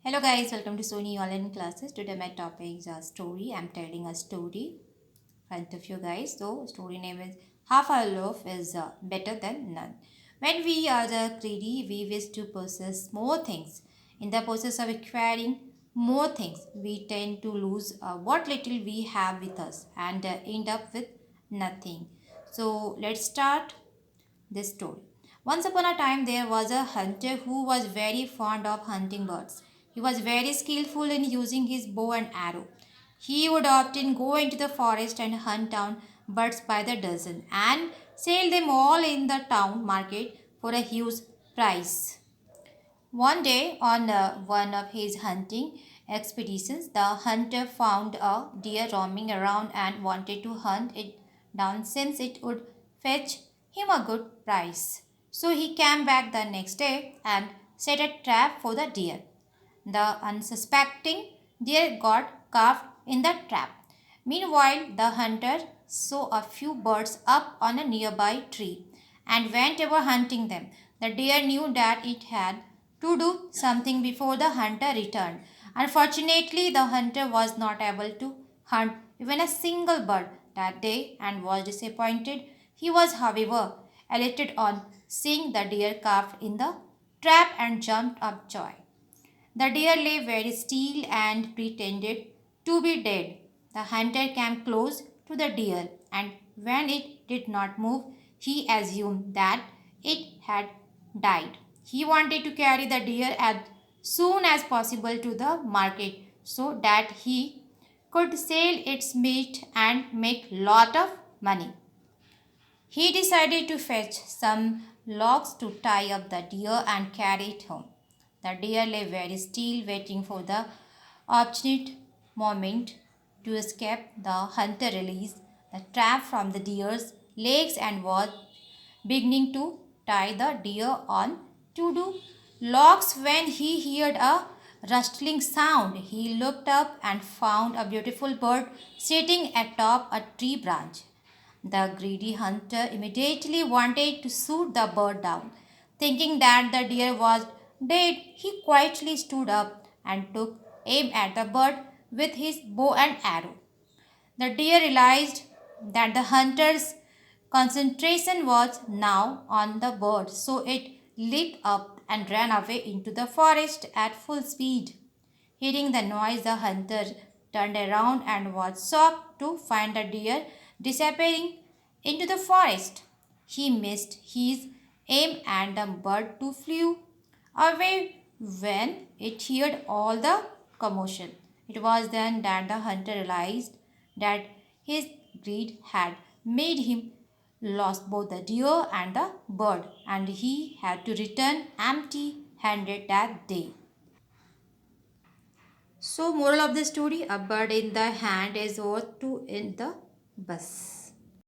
Hello guys, welcome to Sony online classes. Today my topic is a story. I'm telling a story front of you guys. So story name is Half a Loaf is Better Than None. When we are the greedy, we wish to possess more things. In the process of acquiring more things, we tend to lose what little we have with us and end up with nothing. So let's start this story. Once upon a time, there was a hunter who was very fond of hunting birds. He was very skillful in using his bow and arrow. He would often go into the forest and hunt down birds by the dozen and sell them all in the town market for a huge price. One day, on one of his hunting expeditions, the hunter found a deer roaming around and wanted to hunt it down since it would fetch him a good price. So he came back the next day and set a trap for the deer. The unsuspecting deer got caught in the trap. Meanwhile, the hunter saw a few birds up on a nearby tree and went over hunting them. The deer knew that it had to do something before the hunter returned. Unfortunately, the hunter was not able to hunt even a single bird that day and was disappointed. He was, however, elated on seeing the deer caught in the trap and jumped up joy. The deer lay very still and pretended to be dead. The hunter came close to the deer, and when it did not move, he assumed that it had died. He wanted to carry the deer as soon as possible to the market so that he could sell its meat and make lot of money. He decided to fetch some logs to tie up the deer and carry it home. The deer lay very still, waiting for the opportune moment to escape. The hunter released the trap from the deer's legs and was beginning to tie the deer on to do logs when he heard a rustling sound. He looked up and found a beautiful bird sitting atop a tree branch. The greedy hunter immediately wanted to shoot the bird down. Thinking that the deer was dead, he quietly stood up and took aim at the bird with his bow and arrow. The deer realized that the hunter's concentration was now on the bird, so it leaped up and ran away into the forest at full speed. Hearing the noise, the hunter turned around and was shocked to find the deer disappearing into the forest. He missed his aim and the bird too flew away when it heard all the commotion. It was then that the hunter realized that his greed had made him lost both the deer and the bird, and he had to return empty handed that day. So, moral of the story, a bird in the hand is worth two in the bus.